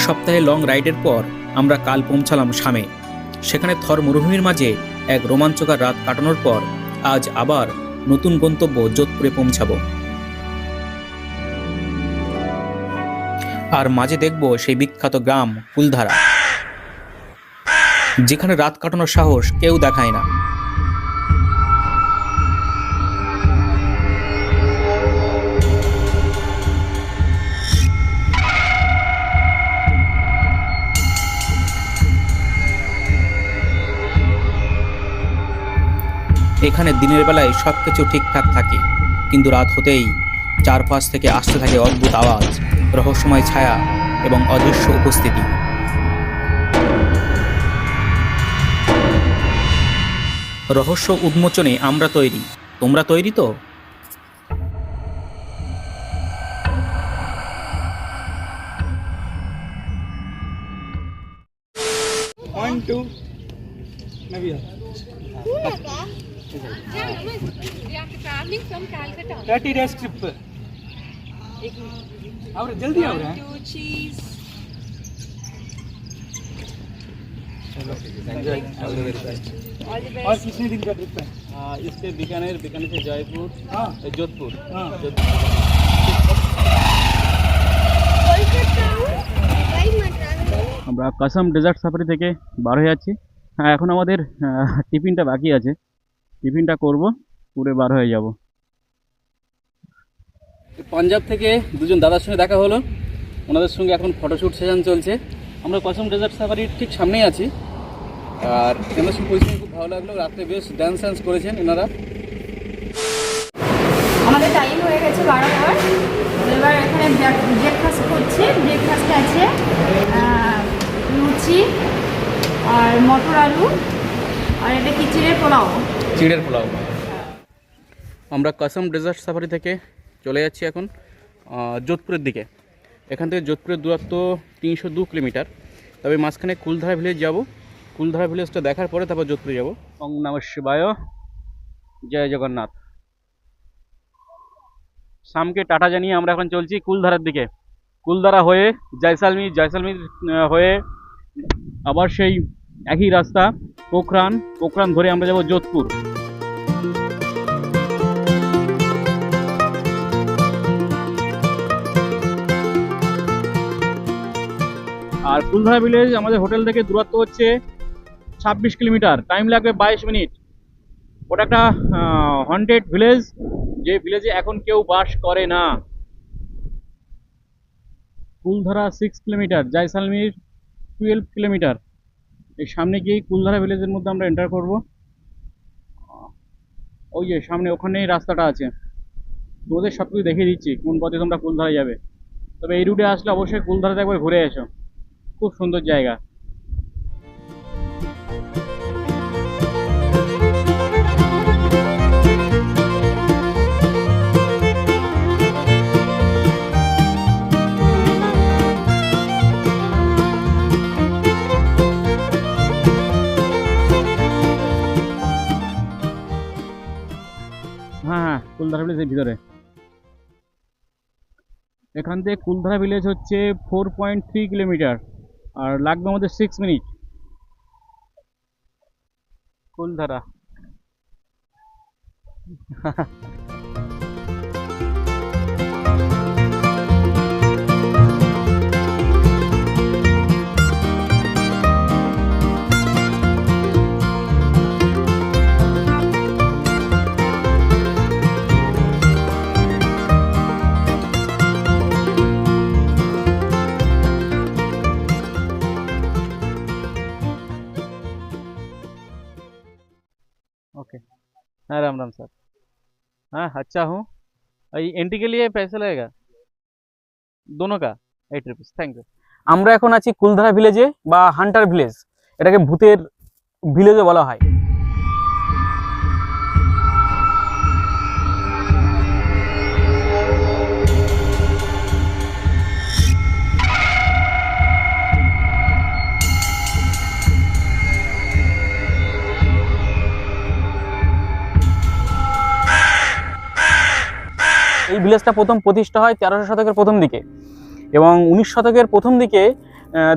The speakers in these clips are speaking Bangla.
সপ্তাহে লং রাইডের পর আমরা কাল পৌঁছালাম শামে। সেখানে থর মরুভূমির মাঝে এক রোমাঞ্চকর রাত কাটানোর পর আজ আবার নতুন গন্তব্য যোধপুরে পৌঁছাবো। আর মাঝে দেখব সেই বিখ্যাত গ্রাম কুলধারা, যেখানে রাত কাটানোর সাহস কেউ দেখায় না। এখানে দিনের বেলায় সবকিছু ঠিকঠাক থাকে, কিন্তু রাত হতেই চারপাশ থেকে আসতে থাকে অদ্ভুত আওয়াজ, রহস্যময় ছায়া এবং অদৃশ্য উপস্থিতি। রহস্য উন্মোচনে আমরা তৈরি। তোমরা তৈরি তো? जल्दी आओ रहे हैं। और कितने दिन का ट्रिप है? इससे बीकानेर से जयपुर, जोधपुर। আমরা কাসাম ডেজার্ট সাফারি থেকে বার হয়ে যাচ্ছি। হ্যাঁ, এখন আমাদের টিফিনটা বাকি আছে, টিফিনটা করব, পুরো বার হয়ে যাব। পাঞ্জাব থেকে দুজন দাদার সঙ্গে দেখা হলো, ওনাদের সঙ্গে এখন ফটোশ্যুট সেশন চলছে। আমরা কাসাম ডেজার্ট সাফারির ঠিক সামনেই আছি। আর এনাদের সঙ্গে পরিচয় খুব ভালো লাগলো, রাত্রে বেশ ড্যান্স করেছেন এনারা। আমাদের টাইম হয়ে গেছে 12বার। এবার এখানে ব্রেকফাস্ট করছি। ব্রেকফাস্টে আছে লুচি আর মটর আলু আর এটা কি চিড়ের পোলাও। আমরা কাসাম ডেজার্ট সাফারি থেকে চলে যাচ্ছি এখন যোধপুরের দিকে। এখান থেকে যোধপুরের দূরত্ব 302 কিলোমিটার। তবে মাঝখানে কুলধারা ভিলেজ যাব। কুলধারা ভিলেজটা দেখার পরে তারপর যোধপুরে যাব। ওম নমঃ শিবায়, জয় জগন্নাথ। শামকে টাটা জানিয়ে আমরা এখন চলছি কুলধারার দিকে। কুলধারা হয়ে জয়সালমীর, জয়সালমীর হয়ে আবার সেই একই রাস্তা পোখরান ধরে আমরা যাব যোধপুর। আর কুলধারা ভিলেজ আমাদের হোটেল থেকে দূরত্ব হচ্ছে 26 কিলোমিটার, টাইম লাগবে 22 মিনিট। ওটা একটা হন্টেড ভিলেজ, যে ভিলেজে এখন কেউ বাস করে না। Kuldhara 6 kilometre, Jaisalmer 12 kilometre. এই সামনে গিয়েই কুলধারা ভিলেজের মধ্যে আমরা এন্টার করব। ওই যে সামনে ওখানেই রাস্তাটা আছে। তোমাদের সব কিছু দেখিয়ে দিচ্ছি কোন পথে তোমরা কুলধারা যাবে। তবে এই রুটে আসলে অবশ্যই কুলধারাতে একবার ঘুরে এসো, খুব সুন্দর জায়গা। হ্যাঁ, কুলধারা ভিলেজের ভিতরে। এখান থেকে কুলধারা ভিলেজ হচ্ছে 4.3 কিলোমিটার, আর লাগবে আমাদের 6 মিনিট। কুলধারা ओके। हाँ, राम राम सर। हाँ, अच्छा हूँ। एंट्री के लिए पैसा लगेगा दोनों का 8 रुपीस। Thank you. আমরা এখন আছি কুলধারা ভিলেজে বা হান্টার ভিলেজ। এটাকে ভূতের ভিলেজও বলা হয়। এই ভিলেজটা প্রথম প্রতিষ্ঠা হয় 1300 শতকের প্রথম দিকে, এবং 19 শতকের প্রথম দিকে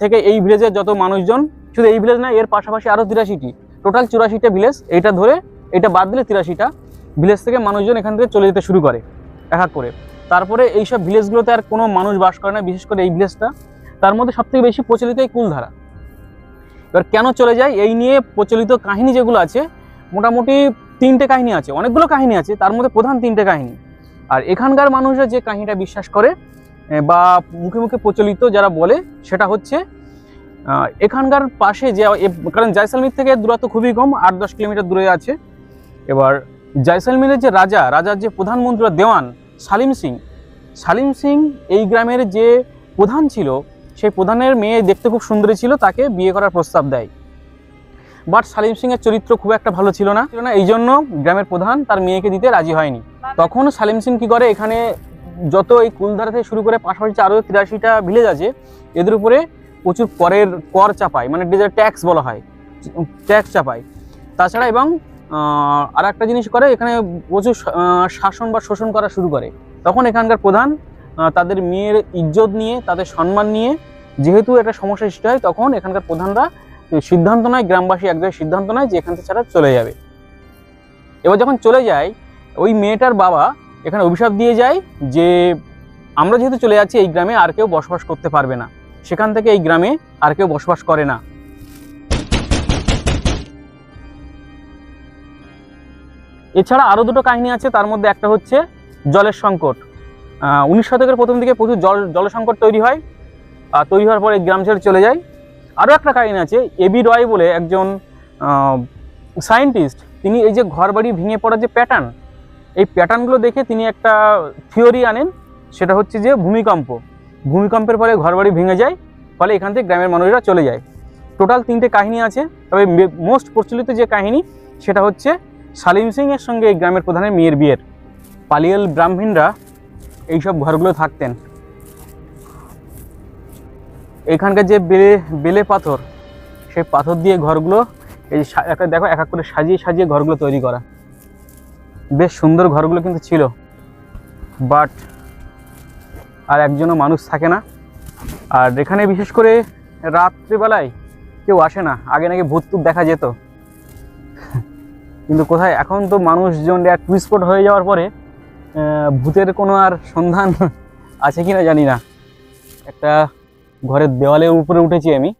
থেকে এই ভিলেজের যত মানুষজন, শুধু এই ভিলেজ না, এর পাশাপাশি আরও 83টি, টোটাল 84টা ভিলেজ, এইটা ধরে এটা বাদ দিলে 83টা ভিলেজ থেকে মানুষজন এখান থেকে চলে যেতে শুরু করে এক এক করে। তারপরে এইসব ভিলেজগুলোতে আর কোনো মানুষ বাস করে না, বিশেষ করে এই ভিলেজটা। তার মধ্যে সবথেকে বেশি প্রচলিত এই কুলধারা। এবার কেন চলে যায়, এই নিয়ে প্রচলিত কাহিনী যেগুলো আছে, মোটামুটি 3টে কাহিনী আছে, অনেকগুলো কাহিনী আছে, তার মধ্যে প্রধান 3টে কাহিনী। আর এখানকার মানুষরা যে কাহিনীটা বিশ্বাস করে বা মুখে মুখে প্রচলিত যারা বলে, সেটা হচ্ছে এখানকার পাশে যে, কারণ জয়সালমীর থেকে দূরত্ব খুবই কম, 8-10 কিলোমিটার দূরে আছে। এবার জয়সালমীরের যে রাজার যে প্রধানমন্ত্রী দেওয়ান সালিম সিং এই গ্রামের যে প্রধান ছিল, সেই প্রধানের মেয়ে দেখতে খুব সুন্দরী ছিল, তাকে বিয়ে করার প্রস্তাব দেয়। বাট সালিম সিংয়ের চরিত্র খুব একটা ভালো ছিল না, এই জন্য গ্রামের প্রধান তার মেয়েকে দিতে রাজি হয়নি। তখন সালিম সিং কী করে, এখানে যত এই কুলধারা থেকে শুরু করে পাশাপাশি আরও 83টা ভিলেজ আছে, এদের উপরে প্রচুর কর চাপায়, মানে ট্যাক্স বলা হয়, ট্যাক্স চাপায়। তাছাড়া এবং আর একটা জিনিস করে, এখানে প্রচুর শাসন বা শোষণ করা শুরু করে। তখন এখানকার প্রধান তাদের মেয়ের ইজ্জত নিয়ে, তাদের সম্মান নিয়ে যেহেতু একটা সমস্যা সৃষ্টি হয়, তখন এখানকার প্রধানরা সিদ্ধান্ত নেয়, গ্রামবাসী এক জায়গায় সিদ্ধান্ত নেয় যে এখান থেকে ছাড়া চলে যাবে। এবার যখন চলে যায়, ওই মেয়েটার বাবা এখানে অভিশাপ দিয়ে যায় যে আমরা যেহেতু চলে যাচ্ছি, এই গ্রামে আর কেউ বসবাস করতে পারবে না। সেখান থেকে এই গ্রামে আর কেউ বসবাস করে না। এছাড়া আরও 2টো কাহিনী আছে, তার মধ্যে একটা হচ্ছে জলের সংকট। 19 শতকের প্রথম দিকে প্রচুর জল সংকট তৈরি হয়, আর তৈরি হওয়ার পরে গ্রাম ছেড়ে চলে যায়। আরও একটা কাহিনী আছে, এবি রয় বলে একজন সায়েন্টিস্ট, তিনি এই যে ঘরবাড়ি ভেঙে পড়ার যে প্যাটার্ন, এই প্যাটার্নগুলো দেখে তিনি একটা থিওরি আনেন, সেটা হচ্ছে যে ভূমিকম্পের ফলে ঘরবাড়ি ভেঙে যায়, ফলে এখান থেকে গ্রামের মানুষরা চলে যায়। টোটাল 3টে কাহিনী আছে, তবে মোস্ট প্রচলিত যে কাহিনী সেটা হচ্ছে সালিম সিংয়ের সঙ্গে এই গ্রামের প্রধানের মেয়ের বিয়ের। পালিয়াল ব্রাহ্মণরা এইসব ঘরগুলো থাকতেন। এখানকার যে বেলে পাথর, সেই পাথর দিয়ে ঘরগুলো, এই একটা দেখো এক এক করে সাজিয়ে ঘরগুলো তৈরি করা, বেশ সুন্দর ঘরগুলো কিন্তু ছিল। বাট আর একজনও মানুষ থাকে না। আর এখানে বিশেষ করে রাত্রিবেলায় কেউ আসে না। আগে নাকি ভূত দেখা যেত, কিন্তু কোথায় এখন তো মানুষজন টুরিস্ট স্পট হয়ে যাওয়ার পরে ভূতের কোনো আর সন্ধান আছে কিনা জানি না। একটা ঘরের দেওয়ালের উপরে উঠেছি আমি,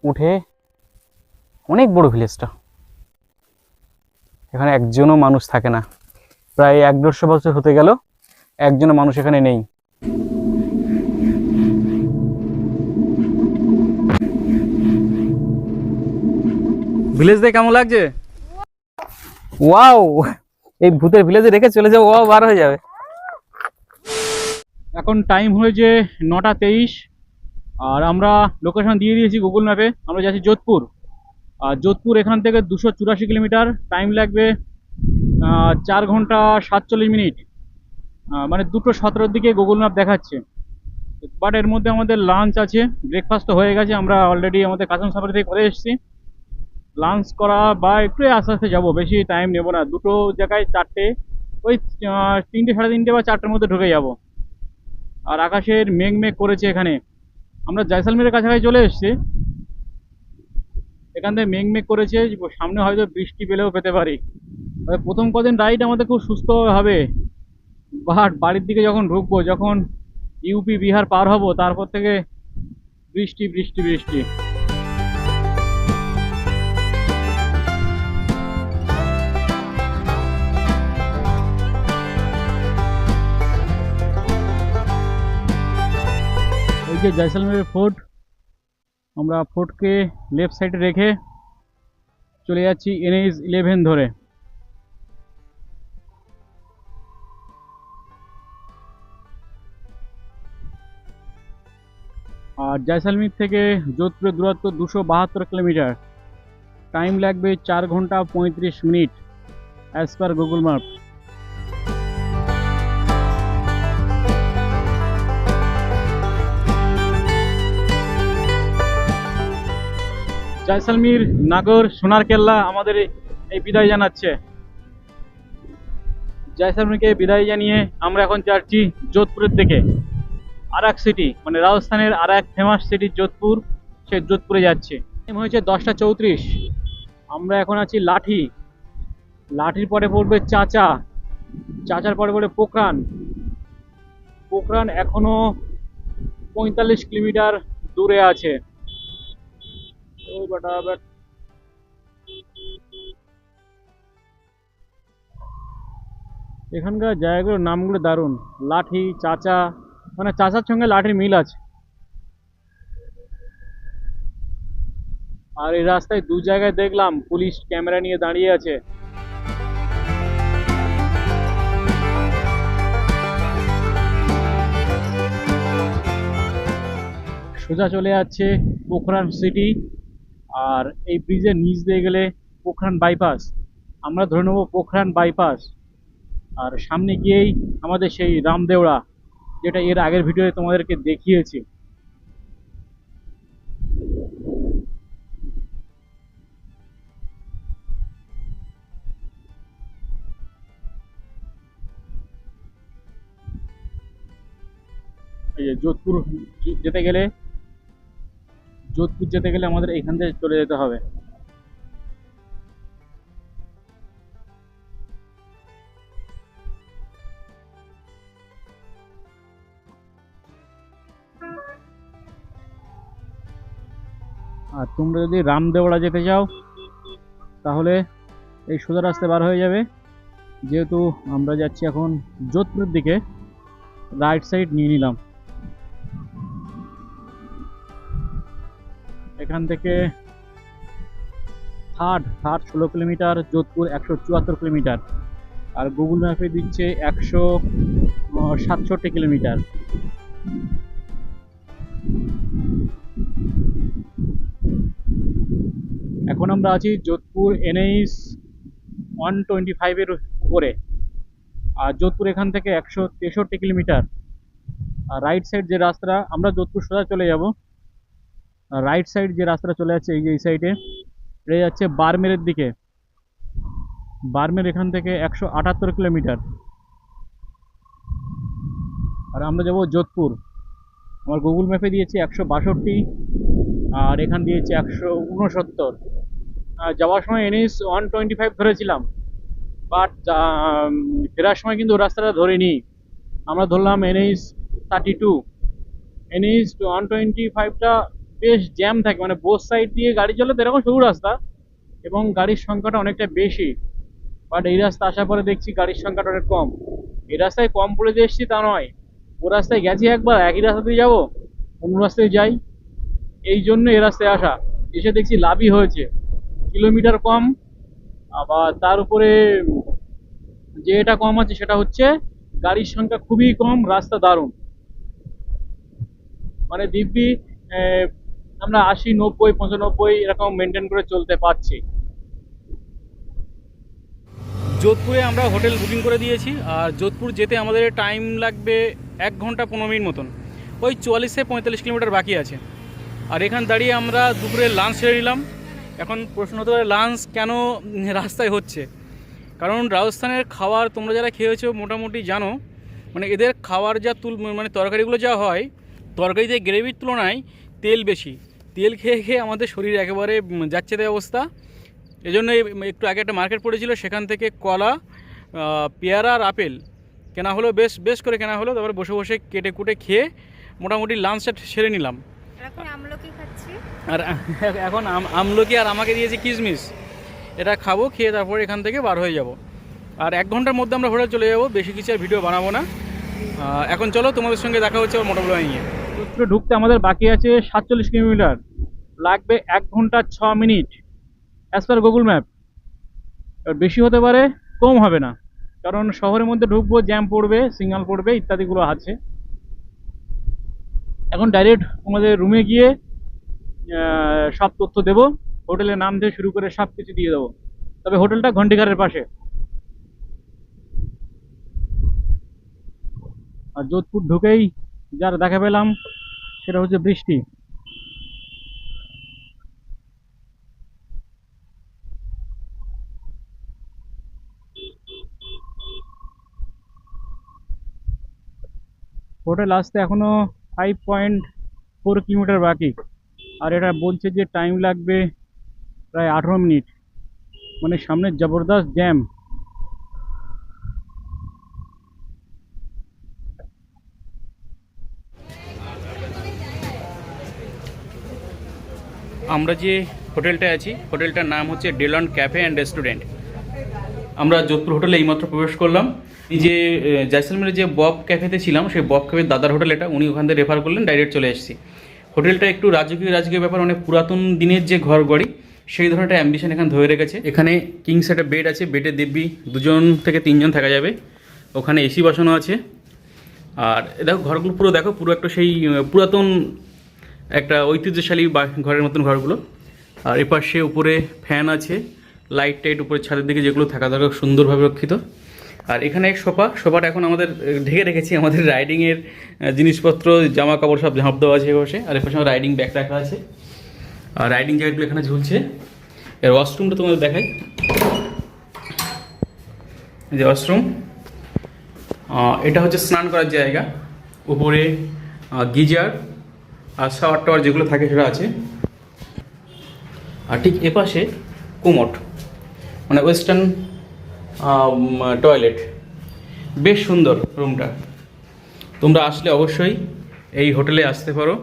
উঠে অনেক বড় ভিলেজটা, এখানে একজনও মানুষ থাকে না। প্রায় 1-150 বছর হতে গেল, একজনও মানুষ এখানে নেই। ভিলেজ দেখে কেমন লাগছে? ওয়াও, এই ভূতের ভিলেজে রেখে চলে যাবো, ওয়াও বার হয়ে যাবে। এখন টাইম হয়েছে 9:23, আর আমরা লোকেশন দিয়ে দিয়েছি গুগল ম্যাপে। আমরা যাচ্ছি যোধপুর। আর যোধপুর এখান থেকে 284 কিলোমিটার, টাইম লাগবে 4 ঘন্টা 47 মিনিট, মানে 2:17 দিকে গুগল ম্যাপ দেখাচ্ছে। বাট এর মধ্যে আমাদের লাঞ্চ আছে, ব্রেকফাস্ট তো হয়ে গেছে, আমরা অলরেডি আমাদের কাসম সাফারি থেকে করে এসেছি। লাঞ্চ করা বা একটু আস্তে আস্তে যাবো, বেশি টাইম নেবো না। 2টো জায়গায় 4টে, ওই 3টে, 3:30 বা 4টের মধ্যে ঢুকে যাব। আর আকাশের মেঘ করেছে এখানে। আমরা জয়সালমীরের কাছাকাছি চলে এসেছি, এখান থেকে মেঘ করেছে, সামনে হয়তো বৃষ্টি পেলেও পেতে পারি। প্রথম কদিন রাইড আমাদের খুব সুস্থ হবে, বাট বাড়ির দিকে যখন ঢুকবো, যখন ইউপি বিহার পার হব, তারপর থেকে বৃষ্টি বৃষ্টি বৃষ্টি। এই যে জয়সালমীরের ফোর্ট, আমরা ফোর্টকে লেফট সাইডে রেখে চলে যাচ্ছি NH 11 ধরে। আর জয়সালমীর থেকে যোধপুরের দূরত্ব 272 কিলোমিটার, টাইম লাগবে 4 ঘন্টা 35 মিনিট as per Google map. Jaisalmer নাগর সোনার কেল্লা আমাদের এই বিদায় জানাচ্ছে। জয়সালমীরকে বিদায় জানিয়ে আমরা এখন যাচ্ছি যোধপুরের দিকে, আর এক সিটি, মানে রাজস্থানের আর এক ফেমাস সিটি যোধপুর। হচ্ছে যোধপুরে যাচ্ছে। টাইম হয়েছে 10টা 34। আমরা এখন আছি লাঠি। লাঠির পরে পড়বে চাচা, চাচার পরে পড়বে পোখরান। পোখরান এখনো 45 কিলোমিটার দূরে আছে। ও বেটা বেট। এখানকার জায়গাগুলোর নামগুলো দারুণ। লাঠি, চাচা, মানে চাচার সঙ্গে লাঠির মিল আছে। আর এই রাস্তায় দু জায়গায় দেখলাম পুলিশ ক্যামেরা নিয়ে দাঁড়িয়ে আছে। সোজা চলে যাচ্ছে পোখরান সিটি। আর এই ব্রিজের নিচ দিয়ে গেলে পোখরান বাইপাস। আমরা ধরে নেবো পোখরান বাইপাস। আর সামনে গিয়েই আমাদের সেই রামদেওড়া, যেটা এর আগের ভিডিওতে তোমাদেরকে দেখিয়েছি। এই যে যোধপুর যেতে গেলে, যোধপুর যেতে গেলে আমাদের এখান থেকে চলে যেতে হবে। আর তোমরা যদি রামদেওড়া যেতে চাও তাহলে এই সোজা রাস্তায় বার হয়ে যাবে। যেহেতু আমরা যাচ্ছি এখন যোধপুরের দিকে, রাইট সাইড নিয়ে নিলাম। এখান থেকে থার্ড 16 কিলোমিটার, যোধপুর 174 কিলোমিটার। আর গুগল ম্যাপে দিচ্ছে 167 কিলোমিটার। এখন আমরা আছি যোধপুর NH 125-এর উপরে। আর যোধপুর এখান থেকে 163 কিলোমিটার। আর রাইট সাইড যে রাস্তা, আমরা যোধপুর সোজা চলে যাব। আর রাইট সাইড যে রাস্তাটা চলে যাচ্ছে এই যে এই সাইডে, এটা যাচ্ছে বারমেরের দিকে। বারমের এখান থেকে 178 কিলোমিটার। আর আমরা যাব যোধপুর। আমার গুগল ম্যাপে দিয়েছে 162, আর এখান দিয়েছে 169। যাওয়ার সময় NH 125 ধরেছিলাম, বাট ফেরার সময় কিন্তু রাস্তাটা ধরিনি। আমরা ধরলাম NH 32। NH 125টা বেশ জ্যাম থাকে, মানে বোথ সাইড দিয়ে গাড়ি চলে তো, এরকম সরু রাস্তা এবং গাড়ির সংখ্যাটা অনেকটা বেশি। বাট এই রাস্তা আসার পরে দেখছি গাড়ির সংখ্যাটা অনেক কম। এই রাস্তায় কম পড়ে যে এসছি তা নয়, ও রাস্তায় গেছি একবার, একই রাস্তা দিয়ে যাবো, অন্য রাস্তায় যাই, এই জন্য এই রাস্তায় আসা। এসে দেখছি লাভই হয়েছে, কিলোমিটার কম। আবার তার উপরে যে এটা কম আছে সেটা হচ্ছে গাড়ির সংখ্যা খুবই কম, রাস্তা দারুণ। মানে দিব্যি আমরা 80, 90, 95 এরকম মেনটেন করে চলতে পারছি। যোধপুরে আমরা হোটেল বুকিং করে দিয়েছি। আর যোধপুর যেতে আমাদের টাইম লাগবে 1 ঘন্টা 15 মিনিট মতন। ওই 44-45 কিলোমিটার বাকি আছে। আর এখান দাঁড়িয়ে আমরা দুপুরে লাঞ্চ সেরে নিলাম। এখন প্রশ্ন হতে পারে লাঞ্চ কেন রাস্তায় হচ্ছে। কারণ রাজস্থানের খাবার তোমরা যারা খেয়েছো মোটামুটি জানো, মানে এদের খাবার যা মানে তরকারিগুলো যা হয়, তরকারিতে গ্রেভির তুলনায় তেল বেশি। তেল খেয়ে খেয়ে আমাদের শরীর একেবারে যাচ্ছে তাই অবস্থা। এজন্য একটু আগে একটা মার্কেট পড়েছিল, সেখান থেকে কলা, পেয়ারা আর আপেল কেনা হলো, বেশ বেশ করে কেনা হলো। তারপরে বসে বসে কেটে কুটে খেয়ে মোটামুটি লাঞ্চটা সেরে নিলাম। এখন আমলকি খাচ্ছি। আর এখন আমলকি আর আমাকে দিয়েছে কিশমিশ, এটা খাবো, খেয়ে তারপরে এখান থেকে বার হয়ে যাব। আর 1 ঘন্টার মধ্যে আমরা হোটেল চলে যাব, বেশি কিছু আর ভিডিও বানাবো না। এখন চলো তোমাদের সঙ্গে দেখা হচ্ছে মোটরগুলো নিয়ে। যোধপুরে ঢুকতে আমাদের বাকি আছে 47 কিলোমিটার, লাগবে 1 ঘন্টা 6 minute as per Google map. এবার বেশি হতে পারে, কম হবে না, কারণ শহরের মধ্যে ঢুকবো, জ্যাম পড়বে, সিগন্যাল পড়বে, ইত্যাদিগুলো আছে। এখন ডাইরেক্ট তোমাদের রুমে গিয়ে সব তথ্য দেবো, হোটেলের নাম থেকে শুরু করে সব কিছু দিয়ে দেবো। তবে হোটেলটা ঘন্টিঘাটের পাশে। আর যোধপুর ঢুকেই যার দেখা পেলাম সেটা হচ্ছে বৃষ্টি। হোটেল আসতে এখনো 5.4 কিলোমিটার বাকি। আর এটা বলছে যে টাইম লাগবে প্রায় 18 মিনিট, মানে সামনে জবরদস্ত জ্যাম। আমরা যে হোটেলটায় আছি হোটেলটার নাম হচ্ছে ডেলন ক্যাফে অ্যান্ড রেস্টুরেন্ট। আমরা যোধপুর হোটেলে এইমাত্র প্রবেশ করলাম। এই যে জয়সলমেরের যে বব ক্যাফেতে ছিলাম সেই বব ক্যাফের দাদার হোটেল এটা, উনি ওখান থেকে রেফার করলেন, ডাইরেক্ট চলে এসেছি। হোটেলটা একটু রাজকীয় ব্যাপার, অনেক পুরাতন দিনের যে ঘর বাড়ি সেই ধরনের একটা অ্যাম্বিশন এখানে ধরে রেখেছে। এখানে কিংস একটা বেড আছে, বেডে দিব্যি 2 থেকে 3 জন থাকা যাবে। ওখানে এসি বসানো আছে। আর দেখো ঘরগুলো পুরো দেখো, পুরো একটা সেই পুরাতন একটা ঐতিহ্যশালী ঘরের মতন ঘরগুলো। আর এপাশে উপরে ফ্যান আছে, লাইট টাইট উপরে ছাদের দিকে যেগুলো থাকা দরকার সুন্দরভাবে রক্ষিত। আর এখানে এক সোফাটা এখন আমাদের ঢেকে রেখেছি, আমাদের রাইডিংয়ের জিনিসপত্র জামা কাপড় সব ঝাঁপ দেওয়া আছে বসে। আর এর পাশে আমার রাইডিং ব্যাগ রাখা আছে, আর রাইডিং জ্যাকেটগুলো এখানে ঝুলছে। এর ওয়াশরুমটা তোমাদের দেখাই, যে ওয়াশরুম এটা হচ্ছে স্নান করার জায়গা। উপরে গিজার আর শাওয়ার টাওয়ার যেগুলো থাকে সেটা আছে। আর ঠিক এপাশে কোমোড, মানে ওয়েস্টার্ন টয়লেট। বেশ সুন্দর রুমটা। তোমরা আসলে অবশ্যই এই হোটেলে আসতে পারো।